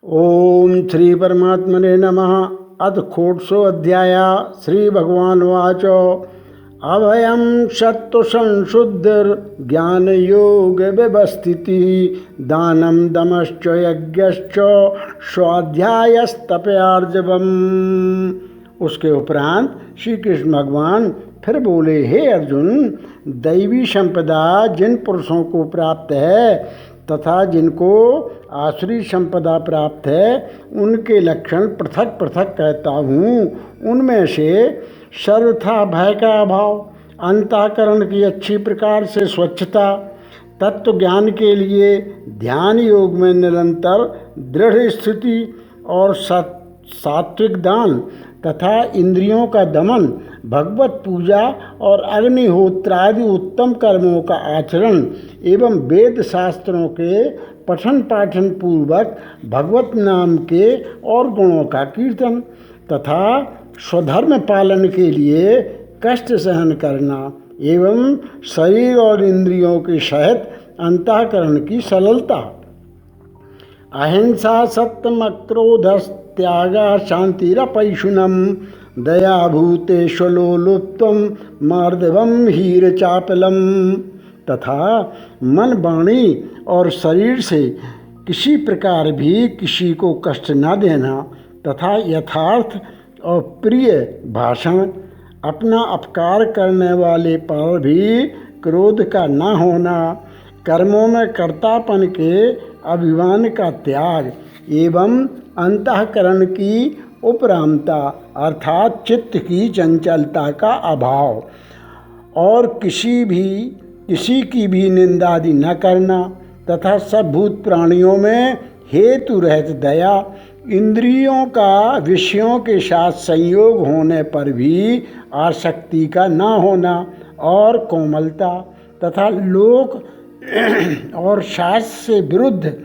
ओम श्री परमात्मने नमः। अथ षोडशो अध्याय। श्री भगवान वाच अभयं सत्त्वसंशुद्धिर्ज्ञान योग व्यवस्थिति दानं दमश्च यज्ञश्च स्वाध्यायस्तपयार्जवम्। उसके उपरांत श्री कृष्ण भगवान फिर बोले, हे अर्जुन, दैवी संपदा जिन पुरुषों को प्राप्त है तथा जिनको आसुरी संपदा प्राप्त है उनके लक्षण पृथक पृथक कहता हूँ। उनमें से सर्वथा भय का अभाव, अंतःकरण की अच्छी प्रकार से स्वच्छता, तत्व ज्ञान के लिए ध्यान योग में निरंतर दृढ़ स्थिति और सात्विक दान तथा इंद्रियों का दमन, भगवत पूजा और अग्निहोत्रादि उत्तम कर्मों का आचरण एवं वेद शास्त्रों के पठन पाठन पूर्वक भगवत नाम के और गुणों का कीर्तन तथा स्वधर्म पालन के लिए कष्ट सहन करना एवं शरीर और इंद्रियों के सहित अंतःकरण की सरलता, अहिंसा सत्यम क्रोधस्त्यागा शांतिरपैशुनम दया भूतेष्वलोलुप्तम मार्दवम हीर चापलम तथा मन वाणी और शरीर से किसी प्रकार भी किसी को कष्ट न देना तथा यथार्थ और प्रिय भाषण, अपना अपकार करने वाले पर भी क्रोध का न होना, कर्मों में कर्तापन के अभिमान का त्याग एवं अंतःकरण की उपरामता अर्थात चित्त की चंचलता का अभाव और किसी की भी निंदादि न करना तथा सब भूत प्राणियों में हेतु रहित दया, इंद्रियों का विषयों के साथ संयोग होने पर भी आसक्ति का न होना और कोमलता तथा लोक और शास्त्र से विरुद्ध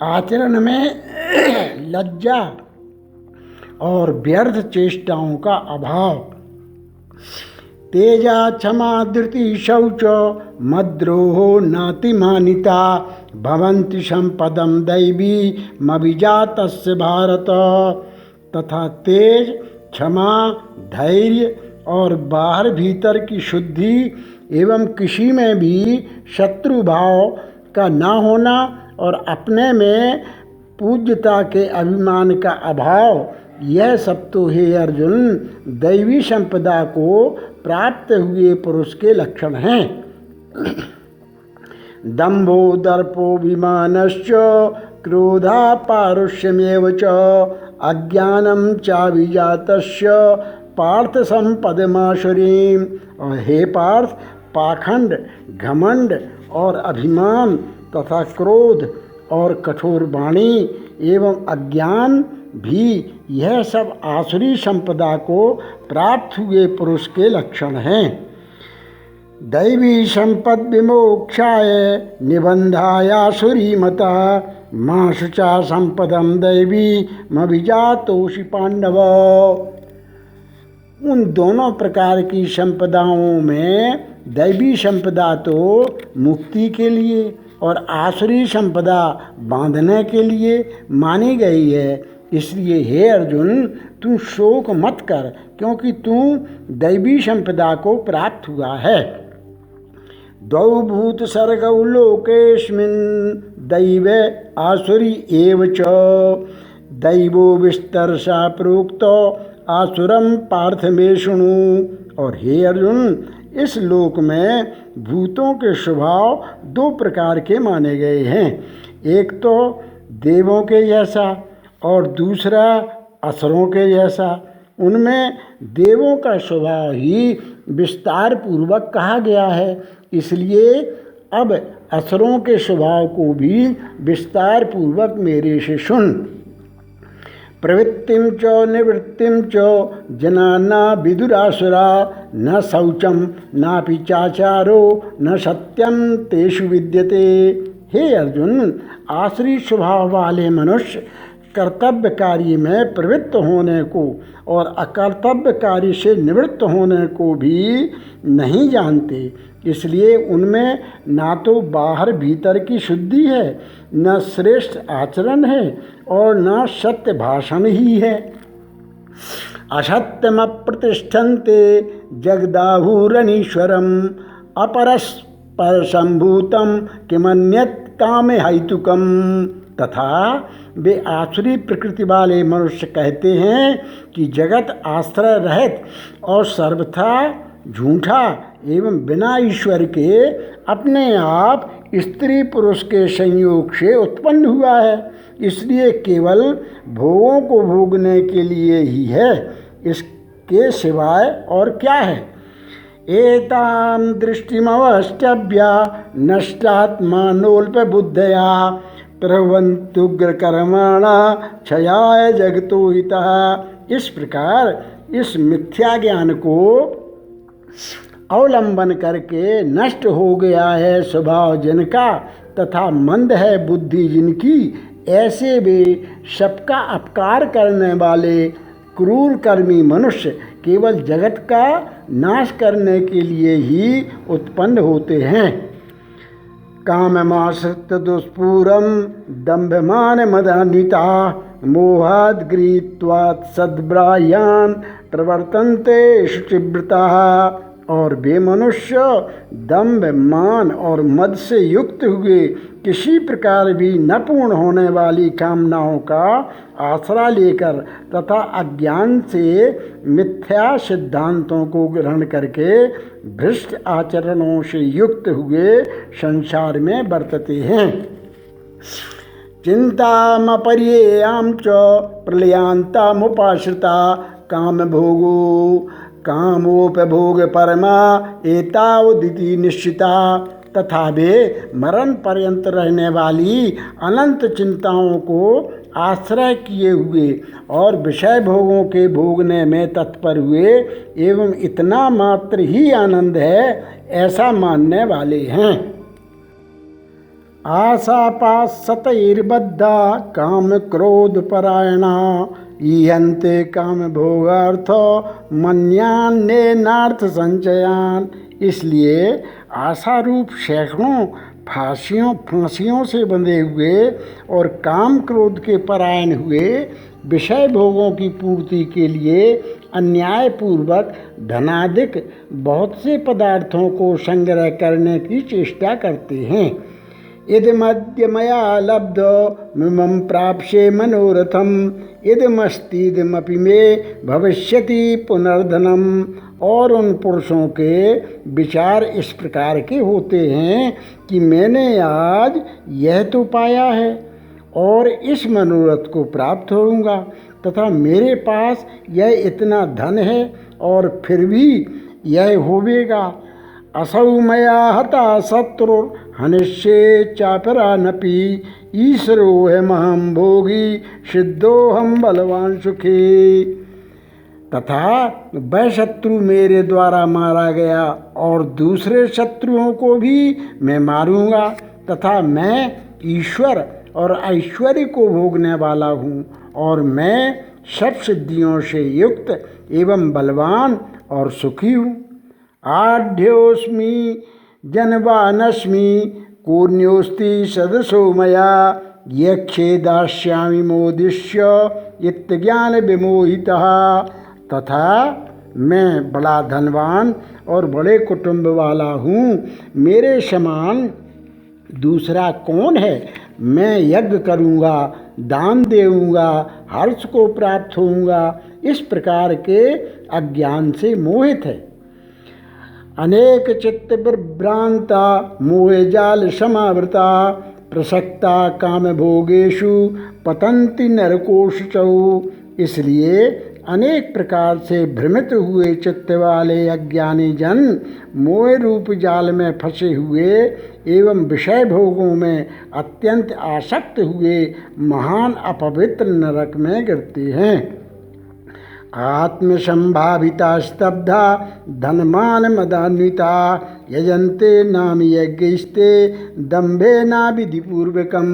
आचरण में लज्जा और व्यर्थ चेष्टाओं का अभाव, तेजा क्षमा धृति शौच मद्रोहो नातिमानिता भवन्ति संपदम दैवी मभिजातस्य भारत तथा तेज, क्षमा, धैर्य और बाहर भीतर की शुद्धि एवं किसी में भी शत्रु भाव का न होना और अपने में पूज्यता के अभिमान का अभाव, यह सब तो हे अर्जुन दैवी संपदा को प्राप्त हुए पुरुष के लक्षण हैं। दंभो दर्पोऽभिमानश्च क्रोधा पारुष्यमेव च अज्ञानं चाभिजातस्य पार्थ संपदमाशुरीम। और हे पार्थ, पाखंड, घमंड और अभिमान तथा क्रोध और कठोर वाणी एवं अज्ञान भी यह सब आसुरी संपदा को प्राप्त हुए पुरुष के लक्षण हैं। दैवी संपद विमोक्षाय निबंधायासुरी मता मां शुचा संपदम दैवी मभिजातोषि पांडव। उन दोनों प्रकार की संपदाओं में दैवी संपदा तो मुक्ति के लिए और आसुरी संपदा बांधने के लिए मानी गई है। इसलिए हे अर्जुन, तू शोक मत कर, क्योंकि तू दैवी संपदा को प्राप्त हुआ है। द्वौ भूत सर्गौ लोकेस्मिन् दैवे आसुरी एव च दैवो विस्तरसा प्रोक्तो आसुरम पार्थ मे शृणु। और हे अर्जुन, इस लोक में भूतों के स्वभाव दो प्रकार के माने गए हैं, एक तो देवों के जैसा और दूसरा असुरों के जैसा। उनमें देवों का स्वभाव ही विस्तार पूर्वक कहा गया है, इसलिए अब असुरों के स्वभाव को भी विस्तार पूर्वक मेरे से सुन। प्रवृत्तिं च निवृत्तिं च जनाना विदुरासुरा न शौचम नापि चाचारो न सत्यम तेषु विद्यते। हे अर्जुन, आसुरी स्वभाव वाले मनुष्य कर्तव्य कार्य में प्रवृत्त होने को और अकर्तव्य कार्य से निवृत्त होने को भी नहीं जानते। इसलिए उनमें ना तो बाहर भीतर की शुद्धि है, न श्रेष्ठ आचरण है और न सत्य भाषण ही है। असत्यम प्रतिष्ठन्ते जगदाहुरनीश्वरम अपरस्पर संभूतम किमन्यत् काम हेतुकम। तथा वे आसुरी प्रकृति वाले मनुष्य कहते हैं कि जगत आश्रय रहित और सर्वथा झूठा एवं बिना ईश्वर के अपने आप स्त्री पुरुष के संयोग से उत्पन्न हुआ है, इसलिए केवल भोगों को भोगने के लिए ही है, इसके सिवाय और क्या है। एतां दृष्टिमवष्टभ्य नष्टात्मानोल्प बुद्धया प्रभवन्तुग्रकर्मणा क्षयाय जगतो हितः। इस प्रकार इस मिथ्या ज्ञान को अवलंबन करके नष्ट हो गया है स्वभाव जिनका तथा मंद है बुद्धि जिनकी, ऐसे वे सबका अपकार करने वाले क्रूर कर्मी मनुष्य केवल जगत का नाश करने के लिए ही उत्पन्न होते हैं। काममाश्रित्य दुष्पूरम दम्भमान मदान्विता मोहाद् गृहीत्वात् सद्ब्राह्यान् प्रवर्तन्ते शुचिव्रता। और वे मनुष्य दम्भ मान और मद से युक्त हुए किसी प्रकार भी न पूर्ण होने वाली कामनाओं का आसरा लेकर तथा अज्ञान से मिथ्या सिद्धांतों को ग्रहण करके भ्रष्ट आचरणों से युक्त हुए संसार में बरतते हैं। चिंतामपर्येयां च प्रलयांतामुपाश्रिता काम भोगो कामोपभोग परमा एतावदिति निश्चिता। तथा वे मरण पर्यंत रहने वाली अनंत चिंताओं को आश्रय किए हुए और विषय भोगों के भोगने में तत्पर हुए एवं इतना मात्र ही आनंद है ऐसा मानने वाले हैं। आशापाशतैर्बद्धा काम क्रोध परायणा ईहन्ते काम भोगार्थ मन्यान्नेनार्थ संचयान। इसलिए आशारूप सैकड़ों फांसियों से बंधे हुए और काम क्रोध के परायण हुए विषय भोगों की पूर्ति के लिए अन्यायपूर्वक धनाधिक बहुत से पदार्थों को संग्रह करने की चेष्टा करते हैं। इदमद्य मया लब्धमिमं प्राप्स्ये मनोरथम इदमस्तीदमपि मे भविष्यति पुनर्धनम। और उन पुरुषों के विचार इस प्रकार के होते हैं कि मैंने आज यह तो पाया है और इस मनोरथ को प्राप्त होऊंगा तथा मेरे पास यह इतना धन है और फिर भी यह होवेगा। असौ मया हता शत्रु हनिष्ये चापरानपि ईश्वरो है महम भोगी सिद्धोहम बलवान सुखी। तथा वह शत्रु मेरे द्वारा मारा गया और दूसरे शत्रुओं को भी मैं मारूंगा तथा मैं ईश्वर और ऐश्वर्य को भोगने वाला हूँ और मैं सब सिद्धियों से युक्त एवं बलवान और सुखी हूँ। आढ्योस्मि जनवानस्मि कूर्ण्योस्ति सदसो मया यक्षे दास्यामि मोदिष्य इत्यज्ञान विमोहितः। तथा मैं बड़ा धनवान और बड़े कुटुंब वाला हूँ, मेरे समान दूसरा कौन है। मैं यज्ञ करूँगा, दान देऊँगा, हर्ष को प्राप्त होऊंगा, इस प्रकार के अज्ञान से मोहित है। अनेक चित्त विभ्रांता मोहे जाल समावृता प्रसक्ता काम भोगेषु पतंति नरकोशचौ। इसलिए अनेक प्रकार से भ्रमित हुए चित्त वाले अज्ञानी जन मोह रूप जाल में फंसे हुए एवं विषय भोगों में अत्यंत आसक्त हुए महान अपवित्र नरक में गिरते हैं। आत्मसंभाविता स्तब्धा धनमान मदान्विता यजन्ते नाम यज्ञस्ते दम्भे ना विधिपूर्वकम्।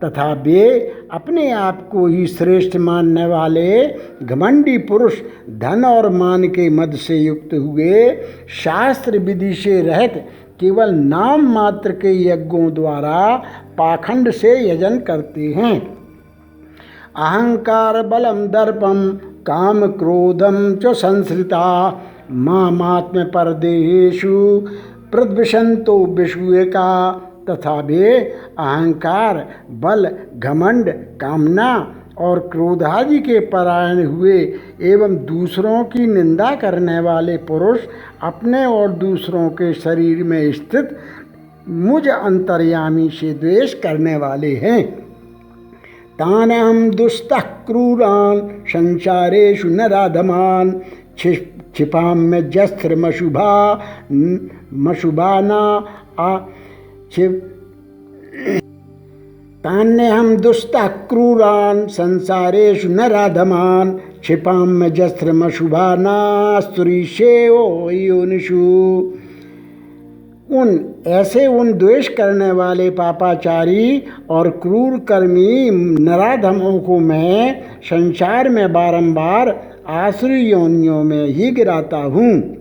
तथा वे अपने आप को ही श्रेष्ठ मानने वाले घमंडी पुरुष धन और मान के मद से युक्त हुए शास्त्र विधि से रहित केवल नाम मात्र के यज्ञों द्वारा पाखंड से यजन करते हैं। अहंकार बलम दर्पम काम क्रोधम च संश्रिता मामात्म परदेहेषु प्रद्विषन्तो विषुएका। तथा वे अहंकार बल घमंड कामना और क्रोधादि के परायण हुए एवं दूसरों की निंदा करने वाले पुरुष अपने और दूसरों के शरीर में स्थित मुझ अंतर्यामी से द्वेष करने वाले हैं। तानहं दुष्टः क्रूरान् संसारेषु नराधमान् क्षिपाम्य जस्त्र मशुभाना तान्यहं दुष्टः क्रूरान् संसारेषु नराधमान् क्षिपाम्य जस्त्र मशुभानास्तुरीशेयो योनिषु। उन द्वेष करने वाले पापाचारी और क्रूर कर्मी नराधमों को मैं संसार में बारंबार आसुरी योनियों में ही गिराता हूँ,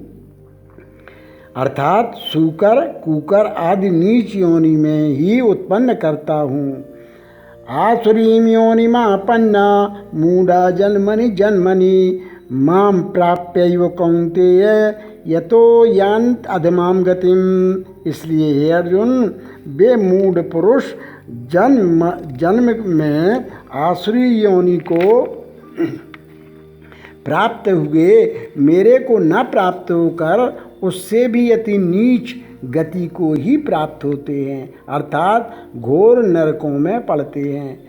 अर्थात सूकर कुकर आदि नीच योनि में ही उत्पन्न करता हूँ। आसुरीं योनिमापन्ना मूढ़ा जन्मनि जन्मनि माम प्राप्यैव कौन्तेय यतो यान्त अधमाम गतिम। इसलिए हे अर्जुन, वे मूढ़ पुरुष जन्म में आसुरी योनि को प्राप्त हुए मेरे को न प्राप्त होकर उससे भी अति नीच गति को ही प्राप्त होते हैं, अर्थात घोर नरकों में पड़ते हैं।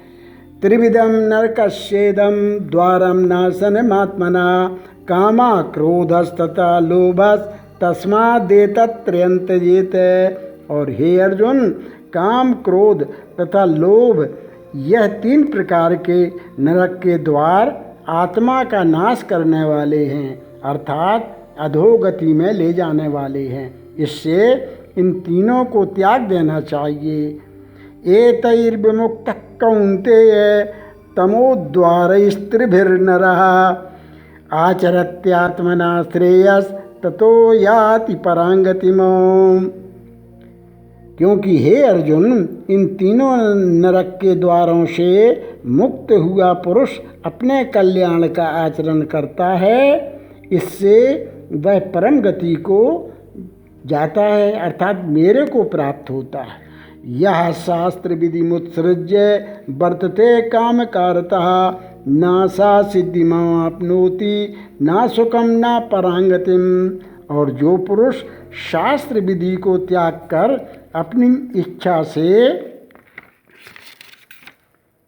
त्रिविधम नरकस्येदं द्वारम नाशनमात्मना कामा क्रोधस्तथा लोभस तस्मादेतत्त्रयन्त्यजेत। और हे अर्जुन, काम क्रोध तथा लोभ यह 3 प्रकार के नरक के द्वार आत्मा का नाश करने वाले हैं, अर्थात अधोगति में ले जाने वाले हैं। इससे इन तीनों को त्याग देना चाहिए। एतैर्विमुक्तः कौन्तेय तमोद्वारैस्त्रिभिर्नरः आचरत्यात्मना श्रेयस ततो याति परांगतिम। क्योंकि हे अर्जुन, इन तीनों नरक के द्वारों से मुक्त हुआ पुरुष अपने कल्याण का आचरण करता है, इससे वह परम गति को जाता है, अर्थात मेरे को प्राप्त होता है। यह शास्त्र विधि मुत्सृज्य वर्तते काम कारतः न सा सिद्धिमाप्नोति न सुखम न परांगतिम। और जो पुरुष शास्त्र विधि को त्याग कर अपनी इच्छा से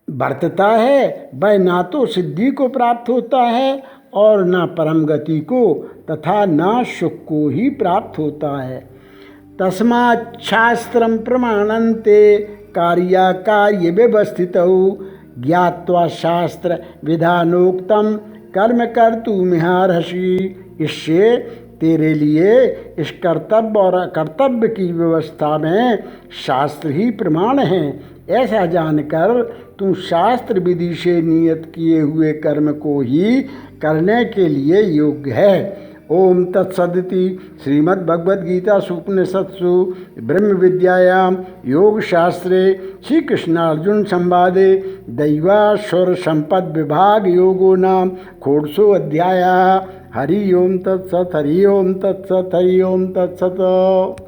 बरतता है, वह ना तो सिद्धि को प्राप्त होता है और न परम गति को तथा न सुख को ही प्राप्त होता है। तस्मात् शास्त्रं प्रमाणन्ते कार्याकार्य व्यवस्थितौ ज्ञात्वा शास्त्र विधानोक्तम कर्म कर्तुमिहार्हसि। इससे तेरे लिए इस कर्तव्य और अकर्तव्य की व्यवस्था में शास्त्र ही प्रमाण है, ऐसा जानकर तू शास्त्र विधि से नियत किए हुए कर्म को ही करने के लिए योग्य है। ओम तत्सदिति श्रीमद्भगवद्गीता उपनिषत्सु ब्रह्म विद्यायां योग शास्त्रे श्री कृष्णार्जुन संवादे दैवासुर संपद विभाग योगो नाम षोडशो अध्यायः। हरि ओम तत्सत्, हरि ओम तत्सत्, हरि ओम तत्सत्।